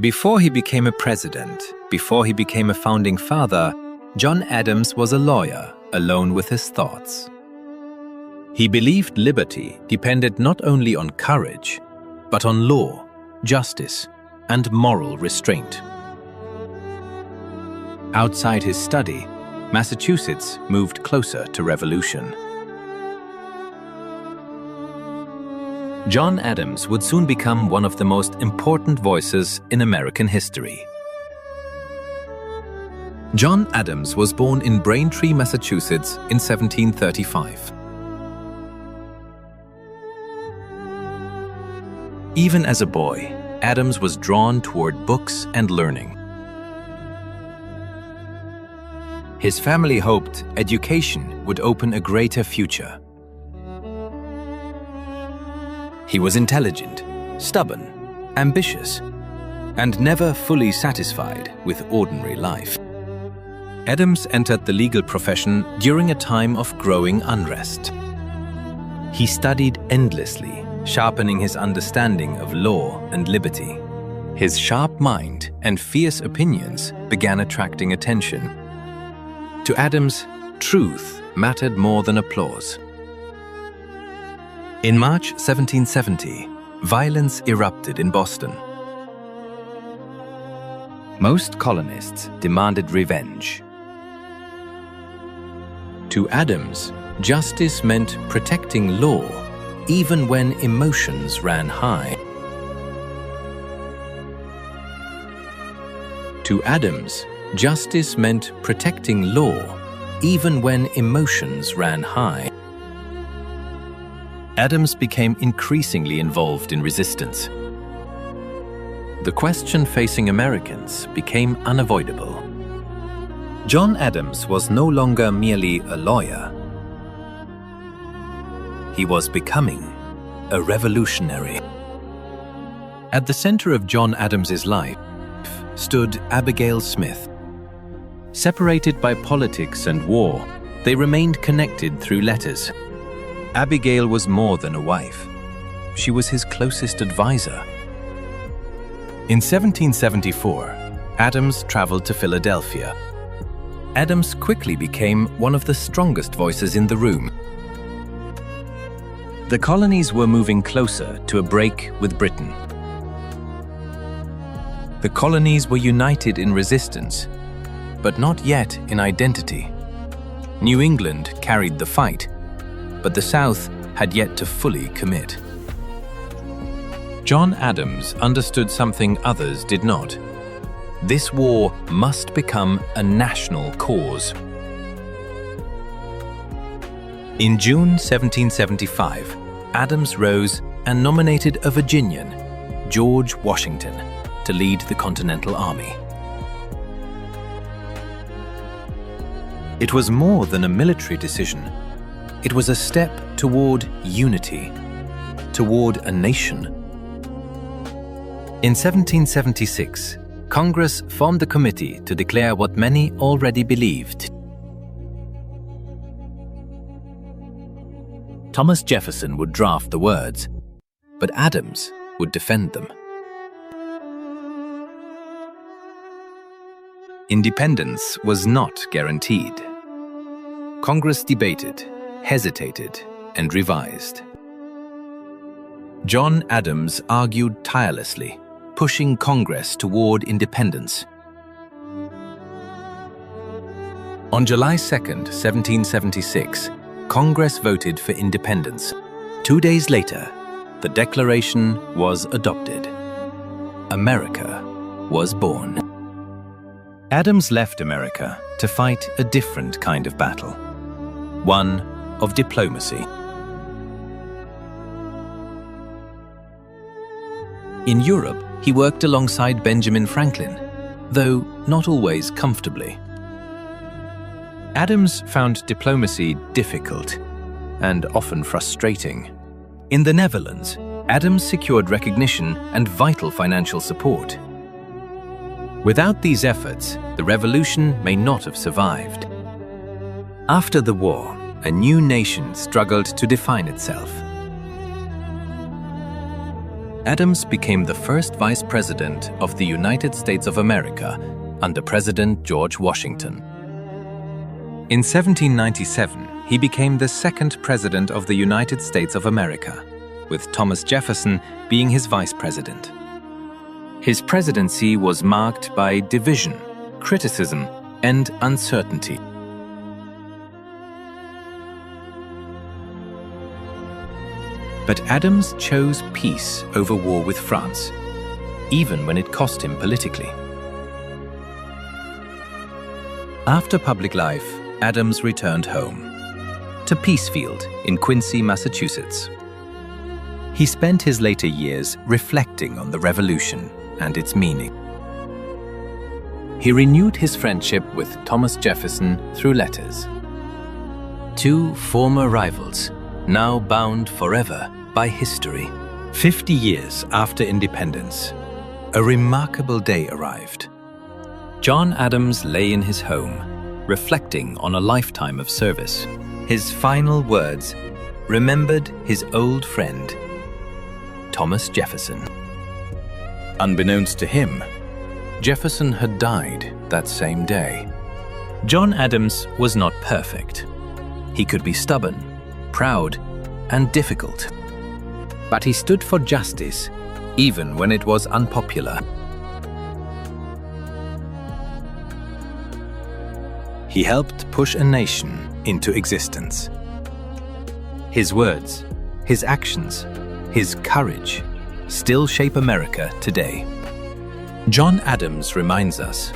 Before he became a president, before he became a founding father, John Adams was a lawyer, alone with his thoughts. He believed liberty depended not only on courage, but on law, justice, and moral restraint. Outside his study, Massachusetts moved closer to revolution. John Adams would soon become one of the most important voices in American history. John Adams was born in Braintree, Massachusetts in 1735. Even as a boy, Adams was drawn toward books and learning. His family hoped education would open a greater future. He was intelligent, stubborn, ambitious, and never fully satisfied with ordinary life. Adams entered the legal profession during a time of growing unrest. He studied endlessly, sharpening his understanding of law and liberty. His sharp mind and fierce opinions began attracting attention. To Adams, truth mattered more than applause. In March 1770, violence erupted in Boston. Most colonists demanded revenge. To Adams, justice meant protecting law even when emotions ran high. To Adams, justice meant protecting law even when emotions ran high. Adams became increasingly involved in resistance. The question facing Americans became unavoidable. John Adams was no longer merely a lawyer. He was becoming a revolutionary. At the center of John Adams's life stood Abigail Smith. Separated by politics and war, they remained connected through letters. Abigail was more than a wife. She was his closest advisor. In 1774, Adams traveled to Philadelphia. Adams quickly became one of the strongest voices in the room. The colonies were moving closer to a break with Britain. The colonies were united in resistance, but not yet in identity. New England carried the fight, but the South had yet to fully commit. John Adams understood something others did not. This war must become a national cause. In June 1775, Adams rose and nominated a Virginian, George Washington, to lead the Continental Army. It was more than a military decision. It was a step toward unity, toward a nation. In 1776, Congress formed a committee to declare what many already believed. Thomas Jefferson would draft the words, but Adams would defend them. Independence was not guaranteed. Congress debated, hesitated, and revised. John Adams argued tirelessly, pushing Congress toward independence. On July 2, 1776, Congress voted for independence. 2 days later, the Declaration was adopted. America was born. Adams left America to fight a different kind of battle, one of diplomacy. In Europe, he worked alongside Benjamin Franklin, though not always comfortably. Adams found diplomacy difficult and often frustrating. In the Netherlands, Adams secured recognition and vital financial support. Without these efforts, the revolution may not have survived. After the war, a new nation struggled to define itself. Adams became the first Vice President of the United States of America under President George Washington. In 1797, he became the second President of the United States of America, with Thomas Jefferson being his Vice President. His presidency was marked by division, criticism, and uncertainty. But Adams chose peace over war with France, even when it cost him politically. After public life, Adams returned home, to Peacefield in Quincy, Massachusetts. He spent his later years reflecting on the Revolution and its meaning. He renewed his friendship with Thomas Jefferson through letters. Two former rivals, now bound forever by history. 50 years after independence, a remarkable day arrived. John Adams lay in his home, reflecting on a lifetime of service. His final words remembered his old friend, Thomas Jefferson. Unbeknownst to him, Jefferson had died that same day. John Adams was not perfect. He could be stubborn, proud, and difficult. But he stood for justice, even when it was unpopular. He helped push a nation into existence. His words, his actions, his courage still shape America today. John Adams reminds us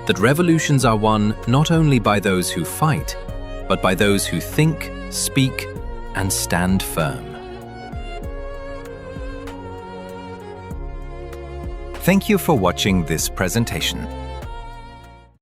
that revolutions are won not only by those who fight, but by those who think, speak, and stand firm. Thank you for watching this presentation.